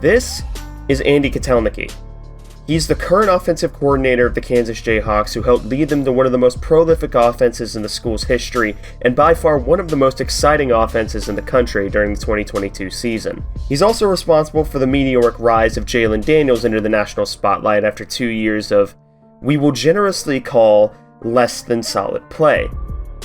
This is Andy Kotelnicki. He's the current offensive coordinator of the Kansas Jayhawks, who helped lead them to one of the most prolific offenses in the school's history, and by far one of the most exciting offenses in the country during the 2022 season. He's also responsible for the meteoric rise of Jalon Daniels into the national spotlight after 2 years of, we will generously call, less than solid play.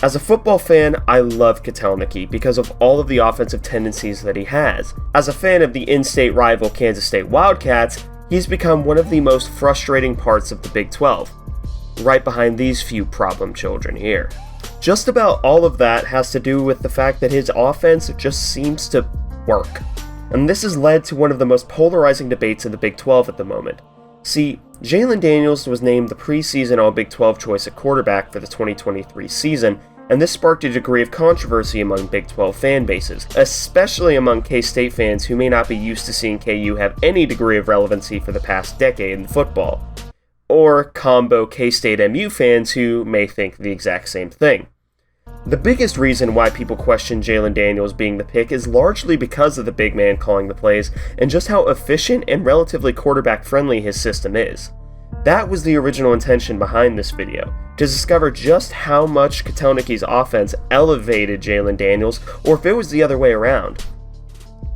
As a football fan, I love Kotelnicki because of all of the offensive tendencies that he has. As a fan of the in-state rival Kansas State Wildcats, he's become one of the most frustrating parts of the Big 12, right behind these few problem children here. Just about all of that has to do with the fact that his offense just seems to work. And this has led to one of the most polarizing debates in the Big 12 at the moment. See, Jalon Daniels was named the preseason All-Big 12 choice at quarterback for the 2023 season, and this sparked a degree of controversy among Big 12 fan bases, especially among K-State fans who may not be used to seeing KU have any degree of relevancy for the past decade in football, or combo K-State MU fans who may think the exact same thing. The biggest reason why people question Jalon Daniels being the pick is largely because of the big man calling the plays and just how efficient and relatively quarterback-friendly his system is. That was the original intention behind this video, to discover just how much Kotelnicki's offense elevated Jalon Daniels, or if it was the other way around.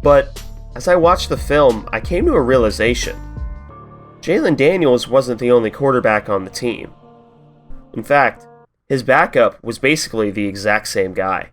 But as I watched the film, I came to a realization. Jalon Daniels wasn't the only quarterback on the team. In fact, his backup was basically the exact same guy.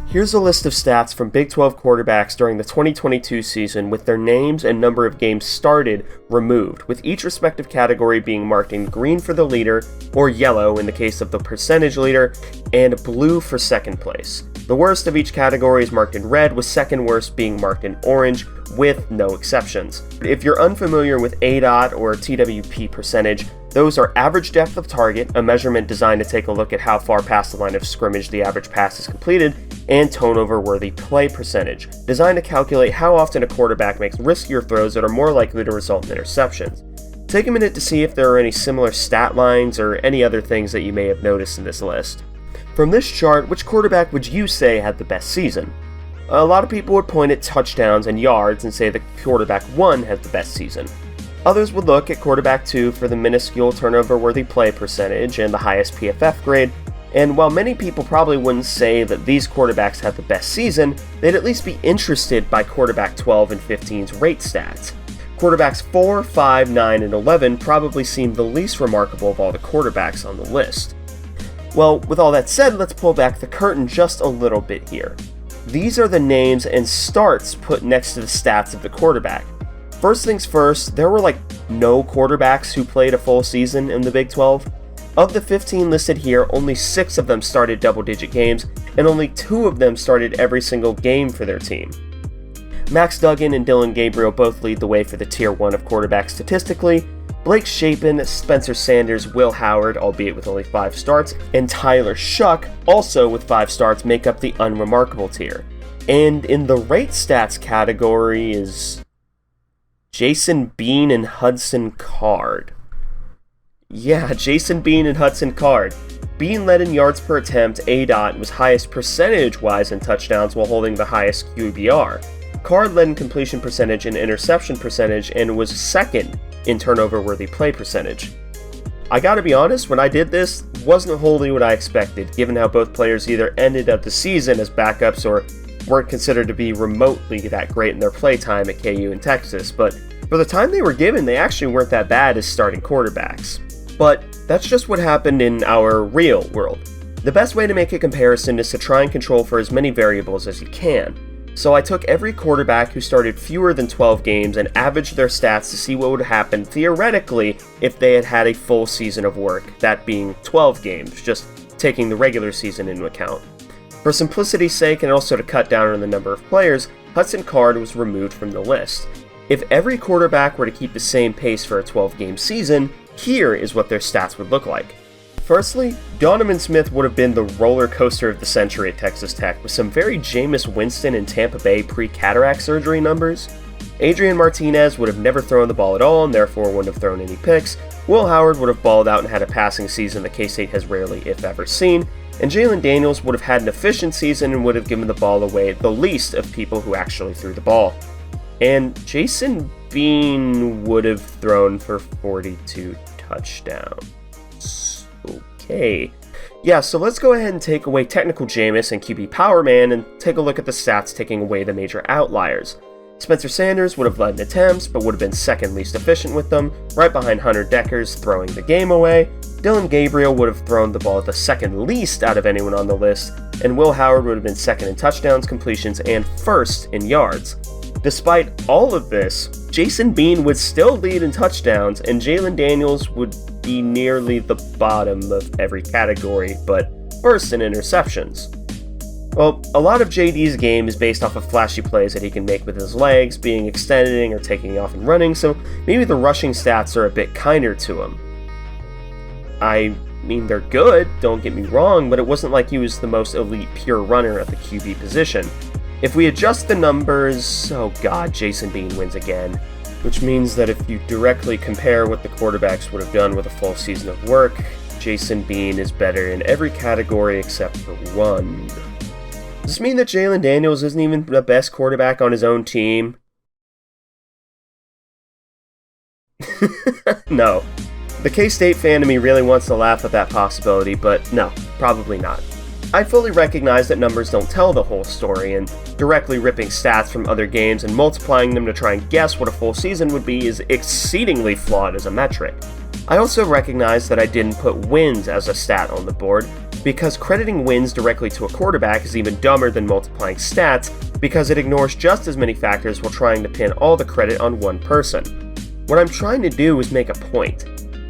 Here's a list of stats from Big 12 quarterbacks during the 2022 season with their names and number of games started removed, with each respective category being marked in green for the leader, or yellow in the case of the percentage leader, and blue for second place. The worst of each category is marked in red, with second worst being marked in orange, with no exceptions. If you're unfamiliar with ADOT or TWP percentage, those are average depth of target, a measurement designed to take a look at how far past the line of scrimmage the average pass is completed, and turnover-worthy play percentage, designed to calculate how often a quarterback makes riskier throws that are more likely to result in interceptions. Take a minute to see if there are any similar stat lines or any other things that you may have noticed in this list. From this chart, which quarterback would you say had the best season? A lot of people would point at touchdowns and yards and say that quarterback 1 had the best season. Others would look at quarterback 2 for the minuscule turnover-worthy play percentage and the highest PFF grade, and while many people probably wouldn't say that these quarterbacks had the best season, they'd at least be interested by quarterback 12 and 15's rate stats. Quarterbacks 4, 5, 9, and 11 probably seem the least remarkable of all the quarterbacks on the list. Well, with all that said, let's pull back the curtain just a little bit here. These are the names and starts put next to the stats of the quarterback. First things first, there were no quarterbacks who played a full season in the Big 12. Of the 15 listed here, only 6 of them started double-digit games, and only 2 of them started every single game for their team. Max Duggan and Dylan Gabriel both lead the way for the Tier 1 of quarterbacks statistically. Blake Shapen, Spencer Sanders, Will Howard, albeit with only 5 starts, and Tyler Shuck, also with 5 starts, make up the unremarkable tier. And in the rate stats category is Jason Bean and Hudson Card. Yeah, Jason Bean and Hudson Card. Bean led in yards per attempt, ADOT, and was highest percentage-wise in touchdowns while holding the highest QBR. Card led in completion percentage and interception percentage and was second in turnover-worthy play percentage. I gotta be honest, when I did this, wasn't wholly what I expected, given how both players either ended up the season as backups or weren't considered to be remotely that great in their playtime at KU and Texas, but for the time they were given, they actually weren't that bad as starting quarterbacks. But that's just what happened in our real world. The best way to make a comparison is to try and control for as many variables as you can. So I took every quarterback who started fewer than 12 games and averaged their stats to see what would happen theoretically if they had had a full season of work, that being 12 games, just taking the regular season into account. For simplicity's sake and also to cut down on the number of players, Hudson Card was removed from the list. If every quarterback were to keep the same pace for a 12-game season, here is what their stats would look like. Firstly, Donovan Smith would have been the roller coaster of the century at Texas Tech with some very Jameis Winston and Tampa Bay pre-cataract surgery numbers. Adrian Martinez would have never thrown the ball at all and therefore wouldn't have thrown any picks. Will Howard would have balled out and had a passing season that K-State has rarely, if ever, seen. and Jalen Daniels would have had an efficient season and would have given the ball away the least of people who actually threw the ball. And Jason Bean would have thrown for 42 touchdowns. Okay. Yeah, so let's go ahead and take away Technical Jameis and QB Power Man and take a look at the stats taking away the major outliers. Spencer Sanders would have led in attempts, but would have been second least efficient with them, right behind Hunter Deckers throwing the game away. Dylan Gabriel would have thrown the ball the second least out of anyone on the list, and Will Howard would have been second in touchdowns, completions, and first in yards. Despite all of this, Jason Bean would still lead in touchdowns, and Jalen Daniels would be nearly the bottom of every category, but first in interceptions. Well, a lot of JD's game is based off of flashy plays that he can make with his legs, being extending or taking off and running, so maybe the rushing stats are a bit kinder to him. I mean, they're good, don't get me wrong, but it wasn't like he was the most elite pure runner at the QB position. If we adjust the numbers, oh god, Jason Bean wins again. Which means that if you directly compare what the quarterbacks would have done with a full season of work, Jason Bean is better in every category except for one. Does this mean that Jalen Daniels isn't even the best quarterback on his own team? No. The K-State fan in me really wants to laugh at that possibility, but no, probably not. I fully recognize that numbers don't tell the whole story, and directly ripping stats from other games and multiplying them to try and guess what a full season would be is exceedingly flawed as a metric. I also recognize that I didn't put wins as a stat on the board, because crediting wins directly to a quarterback is even dumber than multiplying stats, because it ignores just as many factors while trying to pin all the credit on one person. What I'm trying to do is make a point.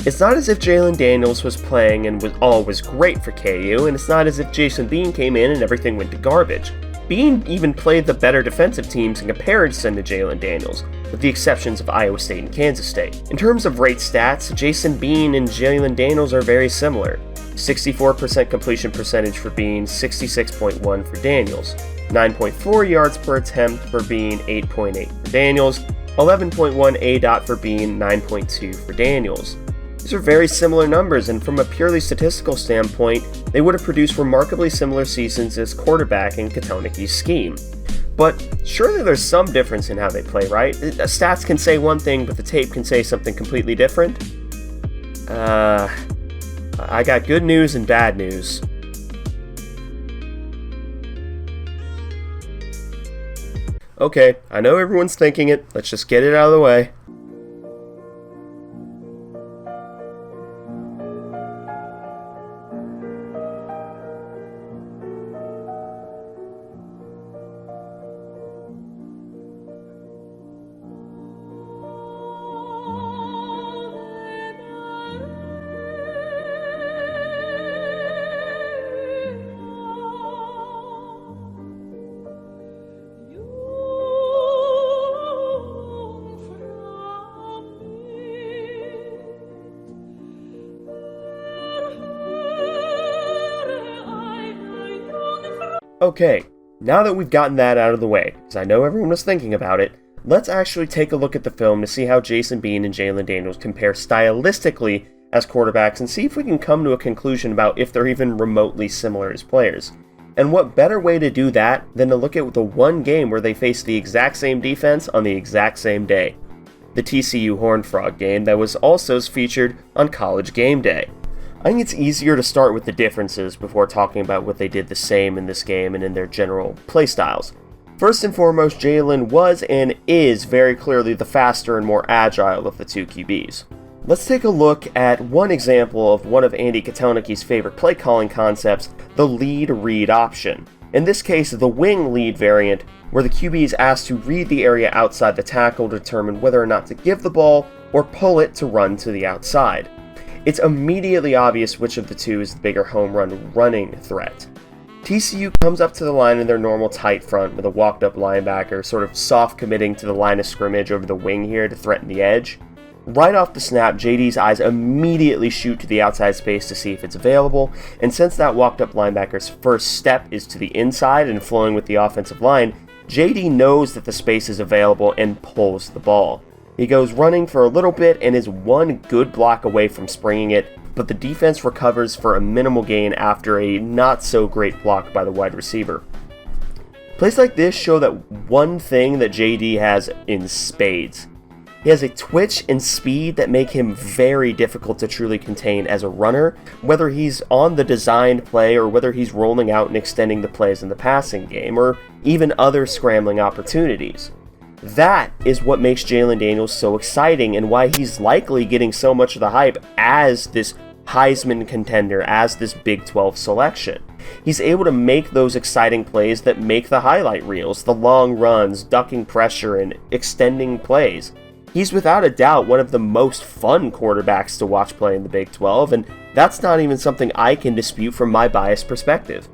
It's not as if Jalen Daniels was playing and all was great for KU, and it's not as if Jason Bean came in and everything went to garbage. Bean even played the better defensive teams in comparison to Jalen Daniels, with the exceptions of Iowa State and Kansas State. In terms of rate stats, Jason Bean and Jalen Daniels are very similar. 64% completion percentage for Bean, 66.1 for Daniels. 9.4 yards per attempt for Bean, 8.8 for Daniels. 11.1 ADOT for Bean, 9.2 for Daniels. These are very similar numbers, and from a purely statistical standpoint, they would have produced remarkably similar seasons as quarterback in Kotelnicki's scheme. But surely there's some difference in how they play, right? Stats can say one thing, but the tape can say something completely different? I got good news and bad news. Okay, I know everyone's thinking it, let's just get it out of the way. Okay, now that we've gotten that out of the way, because I know everyone was thinking about it, let's actually take a look at the film to see how Jason Bean and Jalen Daniels compare stylistically as quarterbacks and see if we can come to a conclusion about if they're even remotely similar as players. And what better way to do that than to look at the one game where they faced the exact same defense on the exact same day. The TCU Horned Frog game that was also featured on College Game Day. I think it's easier to start with the differences before talking about what they did the same in this game and in their general playstyles. First and foremost, Jalen was and is very clearly the faster and more agile of the two QBs. Let's take a look at one example of one of Andy Kotelnicki's favorite play calling concepts, the lead-read option. In this case, the wing lead variant, where the QB is asked to read the area outside the tackle to determine whether or not to give the ball or pull it to run to the outside. It's immediately obvious which of the two is the bigger home run running threat. TCU comes up to the line in their normal tight front with a walked up linebacker sort of soft committing to the line of scrimmage over the wing here to threaten the edge. Right off the snap, JD's eyes immediately shoot to the outside space to see if it's available, and since that walked up linebacker's first step is to the inside and flowing with the offensive line, JD knows that the space is available and pulls the ball. He goes running for a little bit and is one good block away from springing it, but the defense recovers for a minimal gain after a not so great block by the wide receiver. Plays like this show that one thing that JD has in spades. He has a twitch and speed that make him very difficult to truly contain as a runner, whether he's on the designed play or whether he's rolling out and extending the plays in the passing game, or even other scrambling opportunities. That is what makes Jalen Daniels so exciting and why he's likely getting so much of the hype as this Heisman contender, as this Big 12 selection. He's able to make those exciting plays that make the highlight reels, the long runs, ducking pressure, and extending plays. He's without a doubt one of the most fun quarterbacks to watch play in the Big 12, and that's not even something I can dispute from my biased perspective.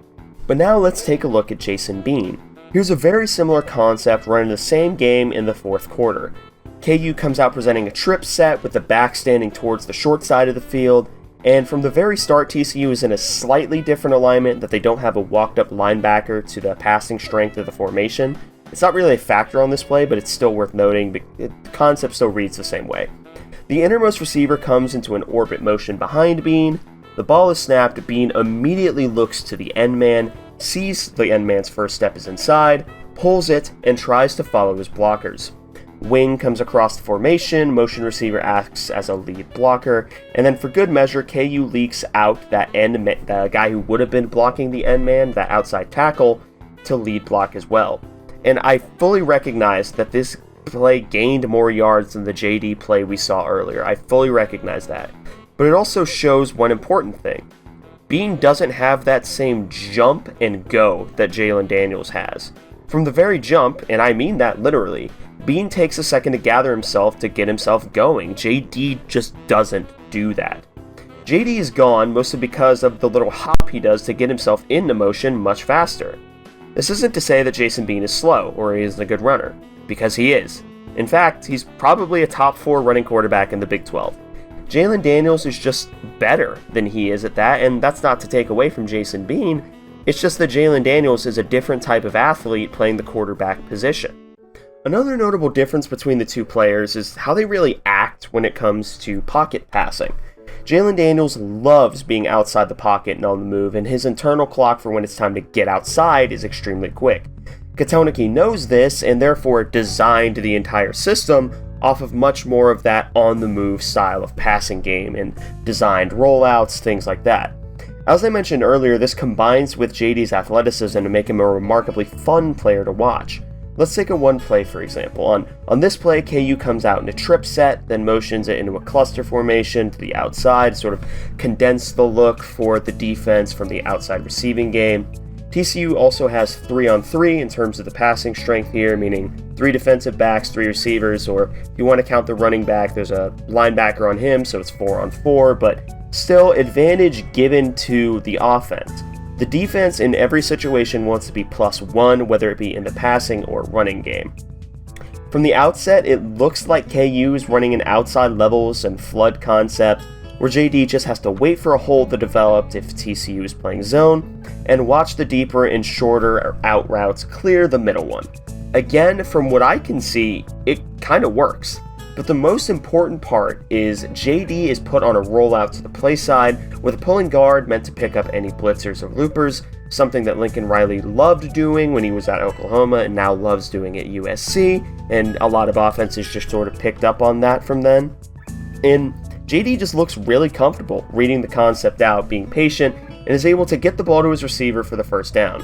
But now let's take a look at Jason Bean. Here's a very similar concept running the same game in the fourth quarter. KU comes out presenting a trip set with the back standing towards the short side of the field, and from the very start TCU is in a slightly different alignment that they don't have a walked up linebacker to the passing strength of the formation. It's not really a factor on this play, but it's still worth noting. The concept still reads the same way. The innermost receiver comes into an orbit motion behind Bean. The ball is snapped. Bean immediately looks to the end man, sees the end man's first step is inside, pulls it, and tries to follow his blockers. Wing comes across the formation, motion receiver acts as a lead blocker, and then for good measure, KU leaks out the guy who would have been blocking the end man, that outside tackle, to lead block as well. And I fully recognize that this play gained more yards than the JD play we saw earlier. I fully recognize that. But it also shows one important thing. Bean doesn't have that same jump and go that Jalen Daniels has. From the very jump, and I mean that literally, Bean takes a second to gather himself to get himself going. JD just doesn't do that. JD is gone mostly because of the little hop he does to get himself into motion much faster. This isn't to say that Jason Bean is slow or he isn't a good runner, because he is. In fact, he's probably a top 4 running quarterback in the Big 12. Jalen Daniels is just better than he is at that, and that's not to take away from Jason Bean. It's just that Jalen Daniels is a different type of athlete playing the quarterback position. Another notable difference between the two players is how they really act when it comes to pocket passing. Jalen Daniels loves being outside the pocket and on the move, and his internal clock for when it's time to get outside is extremely quick. Katoniki knows this and therefore designed the entire system off of much more of that on-the-move style of passing game and designed rollouts, things like that. As I mentioned earlier, this combines with JD's athleticism to make him a remarkably fun player to watch. Let's take a one play for example. On this play, KU comes out in a trip set, then motions it into a cluster formation to the outside, sort of condense the look for the defense from the outside receiving game. TCU also has 3-on-3 in terms of the passing strength here, meaning 3 defensive backs, 3 receivers, or if you want to count the running back, there's a linebacker on him, so it's 4-on-4, but still advantage given to the offense. The defense in every situation wants to be +1, whether it be in the passing or running game. From the outset, it looks like KU is running an outside levels and flood concept, where JD just has to wait for a hole to develop if TCU is playing zone, and watch the deeper and shorter out routes clear the middle one. Again, from what I can see, it kind of works. But the most important part is JD is put on a rollout to the play side with a pulling guard meant to pick up any blitzers or loopers, something that Lincoln Riley loved doing when he was at Oklahoma and now loves doing at USC, and a lot of offenses just sort of picked up on that from then. And JD just looks really comfortable reading the concept out, being patient, and is able to get the ball to his receiver for the first down.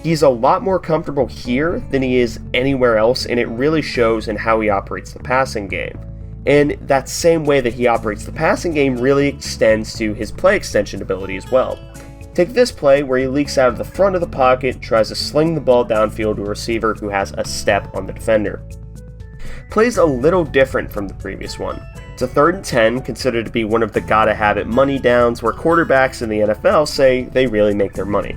He's a lot more comfortable here than he is anywhere else, and it really shows in how he operates the passing game. And that same way that he operates the passing game really extends to his play extension ability as well. Take this play where he leaks out of the front of the pocket, tries to sling the ball downfield to a receiver who has a step on the defender. Play's a little different from the previous one. It's a 3rd and 10, considered to be one of the gotta have it money downs where quarterbacks in the NFL say they really make their money.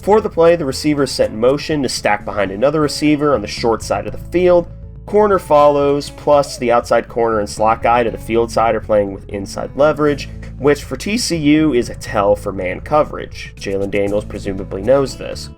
For the play, the receiver is set in motion to stack behind another receiver on the short side of the field. Corner follows, plus the outside corner and slot guy to the field side are playing with inside leverage, which for TCU is a tell for man coverage. Jalen Daniels presumably knows this.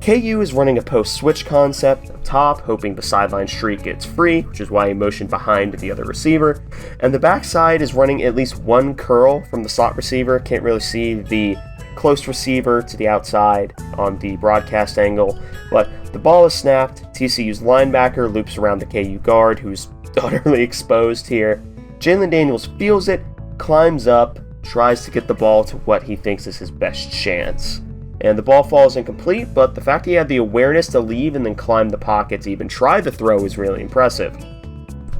KU is running a post switch concept up top, hoping the sideline streak gets free, which is why he motioned behind the other receiver. And the backside is running at least one curl from the slot receiver. Can't really see the close receiver to the outside on the broadcast angle, but the ball is snapped. TCU's linebacker loops around the KU guard, who's utterly exposed here. Jalen Daniels feels it, climbs up, tries to get the ball to what he thinks is his best chance. And the ball falls incomplete, but the fact he had the awareness to leave and then climb the pocket to even try the throw is really impressive.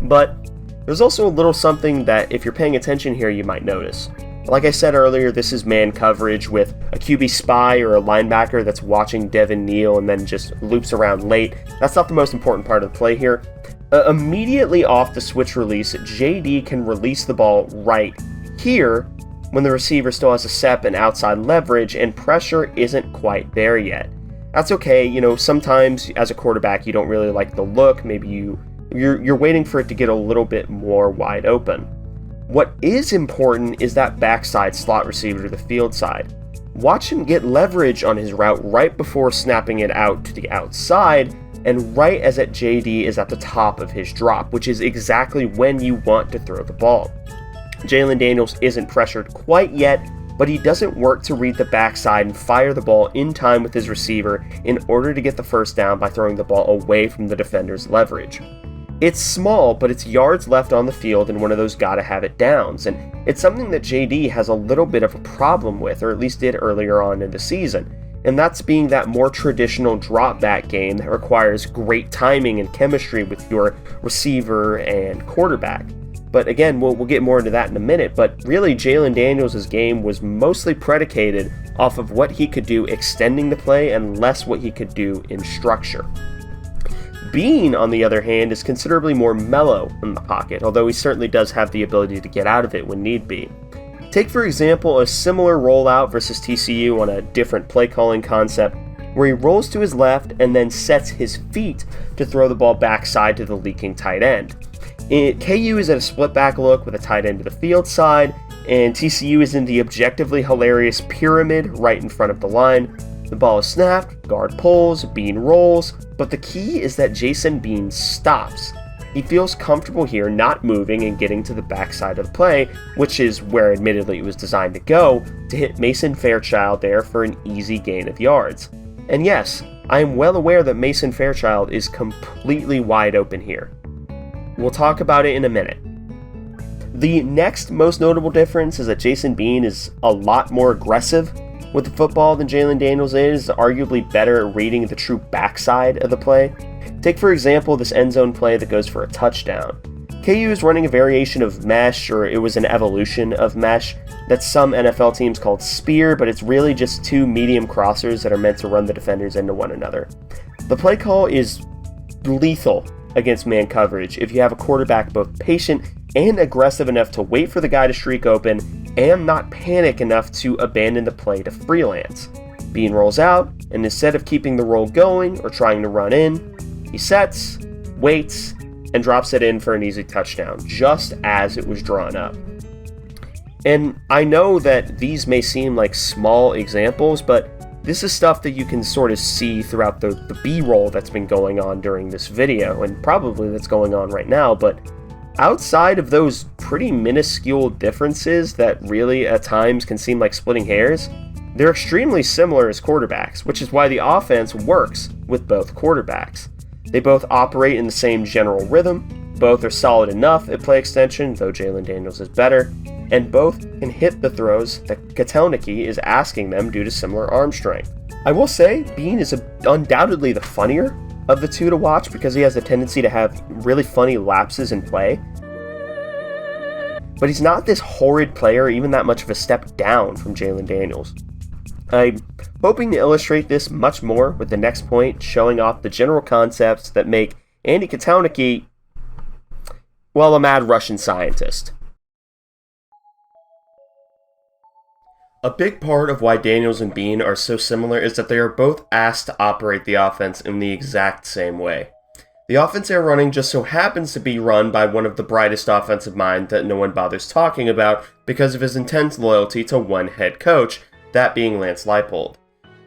But there's also a little something that, if you're paying attention here, you might notice. Like I said earlier, this is man coverage with a QB spy or a linebacker that's watching Devin Neal and then just loops around late. That's not the most important part of the play here. Immediately off the switch release, JD can release the ball right here when the receiver still has a step and outside leverage and pressure isn't quite there yet. That's okay, sometimes as a quarterback you don't really like the look, maybe you're waiting for it to get a little bit more wide open. What is important is that backside slot receiver to the field side. Watch him get leverage on his route right before snapping it out to the outside, and right as that JD is at the top of his drop, which is exactly when you want to throw the ball. Jalen Daniels isn't pressured quite yet, but he doesn't work to read the backside and fire the ball in time with his receiver in order to get the first down by throwing the ball away from the defender's leverage. It's small, but it's yards left on the field and one of those gotta have it downs, and it's something that JD has a little bit of a problem with, or at least did earlier on in the season, and that's being that more traditional drop back game that requires great timing and chemistry with your receiver and quarterback. But again, we'll get more into that in a minute, but really Jalen Daniels' game was mostly predicated off of what he could do extending the play and less what he could do in structure. Bean, on the other hand, is considerably more mellow in the pocket, although he certainly does have the ability to get out of it when need be. Take, for example, a similar rollout versus TCU on a different play calling concept, where he rolls to his left and then sets his feet to throw the ball backside to the leaking tight end. KU is at a split back look with a tight end to the field side, and TCU is in the objectively hilarious pyramid right in front of the line. The ball is snapped, guard pulls, Bean rolls, but the key is that Jason Bean stops. He feels comfortable here not moving and getting to the backside of the play, which is where admittedly it was designed to go, to hit Mason Fairchild there for an easy gain of yards. And yes, I am well aware that Mason Fairchild is completely wide open here. We'll talk about it in a minute. The next most notable difference is that Jason Bean is a lot more aggressive with the football than Jalen Daniels is, arguably better at reading the true backside of the play. Take, for example, this end zone play that goes for a touchdown. KU is running a variation of mesh, or it was an evolution of mesh, that some NFL teams called spear, but it's really just two medium crossers that are meant to run the defenders into one another. The play call is lethal against man coverage if you have a quarterback both patient and aggressive enough to wait for the guy to streak open and not panic enough to abandon the play to freelance. Bean rolls out, and instead of keeping the roll going or trying to run in, he sets, waits, and drops it in for an easy touchdown, just as it was drawn up. And I know that these may seem like small examples, but this is stuff that you can sort of see throughout the B-roll that's been going on during this video, and probably that's going on right now, but outside of those pretty minuscule differences that really at times can seem like splitting hairs, they're extremely similar as quarterbacks, which is why the offense works with both quarterbacks. They both operate in the same general rhythm, both are solid enough at play extension, though Jalen Daniels is better, and both can hit the throws that Katoniki is asking them due to similar arm strength. I will say, Bean is undoubtedly the funnier of the two to watch because he has a tendency to have really funny lapses in play. But he's not this horrid player, even that much of a step down from Jalen Daniels. I'm hoping to illustrate this much more with the next point, showing off the general concepts that make Andy Katoniki, well, a mad Russian scientist. A big part of why Daniels and Bean are so similar is that they are both asked to operate the offense in the exact same way. The offense they're running just so happens to be run by one of the brightest offensive minds that no one bothers talking about because of his intense loyalty to one head coach, that being Lance Leipold.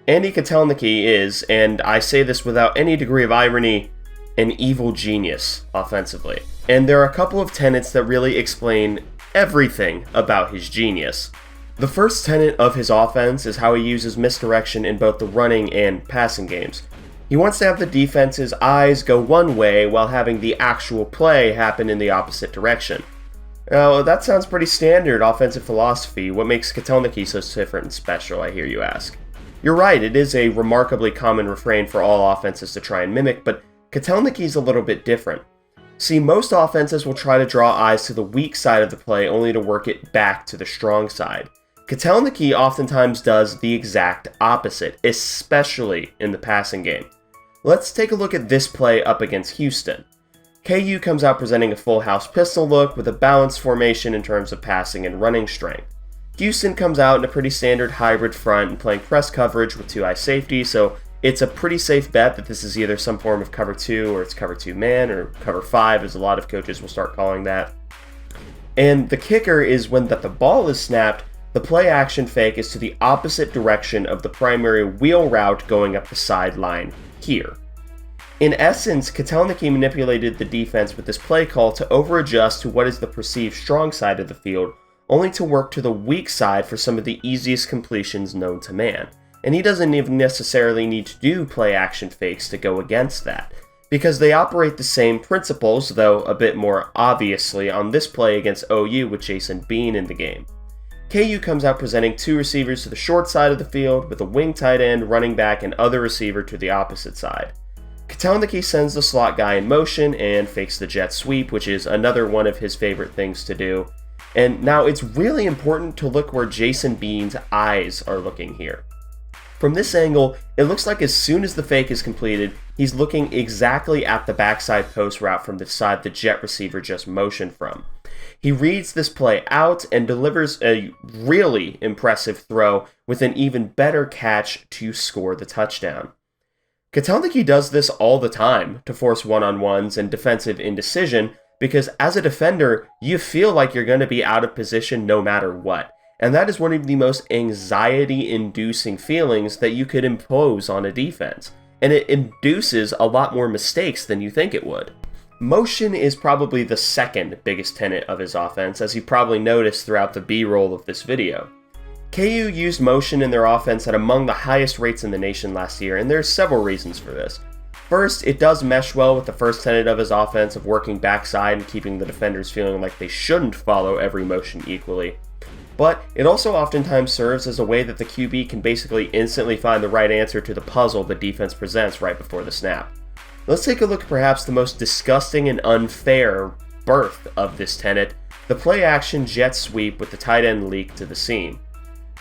Andy Kotelnicki is, and I say this without any degree of irony, an evil genius offensively. And there are a couple of tenets that really explain everything about his genius. The first tenet of his offense is how he uses misdirection in both the running and passing games. He wants to have the defense's eyes go one way while having the actual play happen in the opposite direction. Now, that sounds pretty standard offensive philosophy. What makes Kotelnicki so different and special, I hear you ask? You're right, it is a remarkably common refrain for all offenses to try and mimic, but Kotelnicki's a little bit different. See, most offenses will try to draw eyes to the weak side of the play only to work it back to the strong side. Kotelnicki oftentimes does the exact opposite, especially in the passing game. Let's take a look at this play up against Houston. KU comes out presenting a full house pistol look with a balanced formation in terms of passing and running strength. Houston comes out in a pretty standard hybrid front and playing press coverage with 2 high safety, so it's a pretty safe bet that this is either some form of cover 2 or it's cover 2 man or cover 5, as a lot of coaches will start calling that. And the kicker is when the ball is snapped, the play action fake is to the opposite direction of the primary wheel route going up the sideline here. In essence, Kotelnicki manipulated the defense with this play call to over-adjust to what is the perceived strong side of the field, only to work to the weak side for some of the easiest completions known to man. And he doesn't even necessarily need to do play action fakes to go against that, because they operate the same principles, though a bit more obviously, on this play against OU with Jason Bean in the game. KU comes out presenting 2 receivers to the short side of the field, with a wing tight end, running back, and other receiver to the opposite side. Kotelnicki sends the slot guy in motion and fakes the jet sweep, which is another one of his favorite things to do. And now it's really important to look where Jason Bean's eyes are looking here. From this angle, it looks like as soon as the fake is completed, he's looking exactly at the backside post route from the side the jet receiver just motioned from. He reads this play out and delivers a really impressive throw with an even better catch to score the touchdown. Kotelnicki does this all the time to force one-on-ones and defensive indecision because as a defender, you feel like you're going to be out of position no matter what. And that is one of the most anxiety-inducing feelings that you could impose on a defense. And it induces a lot more mistakes than you think it would. Motion is probably the second biggest tenet of his offense, as you probably noticed throughout the B-roll of this video. KU used motion in their offense at among the highest rates in the nation last year, and there's several reasons for this. First, it does mesh well with the first tenet of his offense of working backside and keeping the defenders feeling like they shouldn't follow every motion equally. But it also oftentimes serves as a way that the QB can basically instantly find the right answer to the puzzle the defense presents right before the snap. Let's take a look at perhaps the most disgusting and unfair birth of this tenet, the play-action jet sweep with the tight end leak to the seam.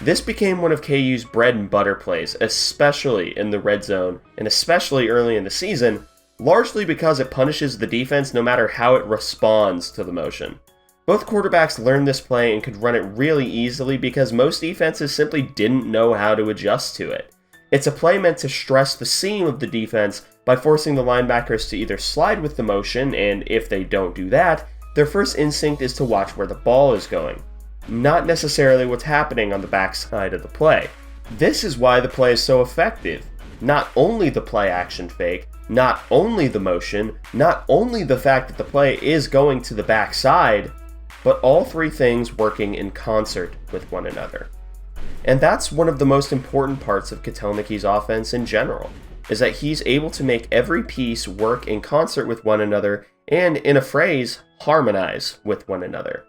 This became one of KU's bread and butter plays, especially in the red zone, and especially early in the season, largely because it punishes the defense no matter how it responds to the motion. Both quarterbacks learned this play and could run it really easily because most defenses simply didn't know how to adjust to it. It's a play meant to stress the seam of the defense by forcing the linebackers to either slide with the motion, and if they don't do that, their first instinct is to watch where the ball is going, not necessarily what's happening on the backside of the play. This is why the play is so effective. Not only the play action fake, not only the motion, not only the fact that the play is going to the backside, but all 3 things working in concert with one another. And that's one of the most important parts of Kotelnicki's offense in general, is that he's able to make every piece work in concert with one another and, in a phrase, harmonize with one another.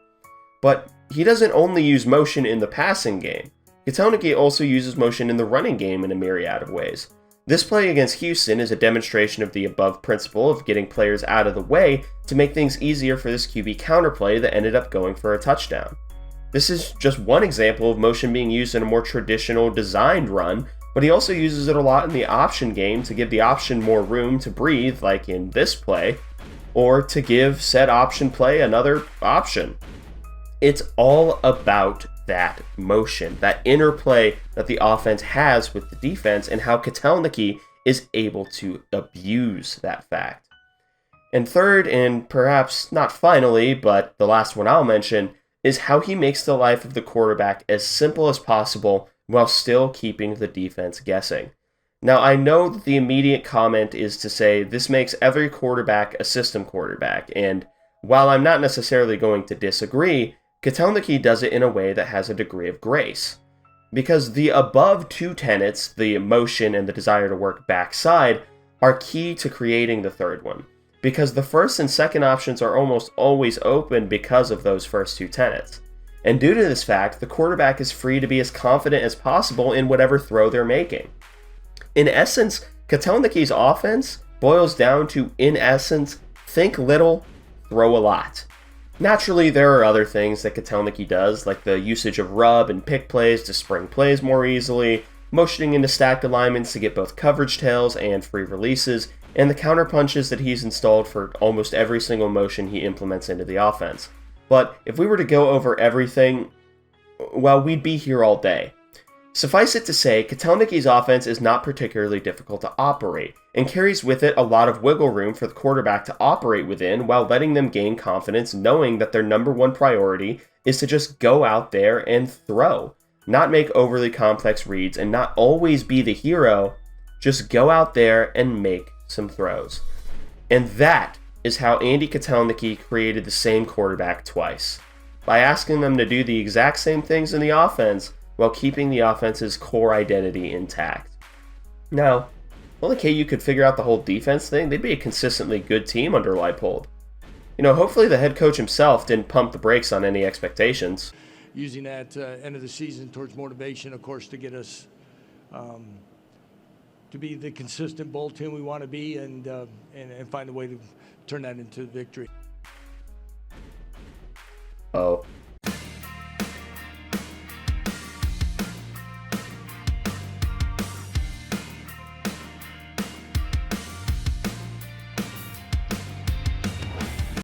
But he doesn't only use motion in the passing game. Kotelnicki also uses motion in the running game in a myriad of ways. This play against Houston is a demonstration of the above principle of getting players out of the way to make things easier for this QB counterplay that ended up going for a touchdown. This is just one example of motion being used in a more traditional designed run, but he also uses it a lot in the option game to give the option more room to breathe, like in this play, or to give said option play another option. It's all about that motion, that interplay that the offense has with the defense, and how Kotelnicki is able to abuse that fact. And third, and perhaps not finally, but the last one I'll mention, is how he makes the life of the quarterback as simple as possible while still keeping the defense guessing. Now, I know that the immediate comment is to say this makes every quarterback a system quarterback, and while I'm not necessarily going to disagree, Kotelnicki does it in a way that has a degree of grace. Because the above two tenets, the motion and the desire to work backside, are key to creating the third one. Because the first and second options are almost always open because of those first two tenets. And due to this fact, the quarterback is free to be as confident as possible in whatever throw they're making. In essence, Kotelnicki's offense boils down to, think little, throw a lot. Naturally, there are other things that Kotelnicki does, like the usage of rub and pick plays to spring plays more easily, motioning into stacked alignments to get both coverage tails and free releases, and the counter punches that he's installed for almost every single motion he implements into the offense. But if we were to go over everything, well, we'd be here all day. Suffice it to say, Kotelnicki's offense is not particularly difficult to operate, and carries with it a lot of wiggle room for the quarterback to operate within while letting them gain confidence knowing that their number one priority is to just go out there and throw. Not make overly complex reads and not always be the hero, just go out there and make some throws. And that is how Andy Kotelnicki created the same quarterback twice, by asking them to do the exact same things in the offense while keeping the offense's core identity intact. Now, if only KU could figure out the whole defense thing, they'd be a consistently good team under Leipold. Hopefully the head coach himself didn't pump the brakes on any expectations. Using that end of the season towards motivation, of course, to get us to be the consistent bowl team we want to be, and find a way to turn that into victory. Oh,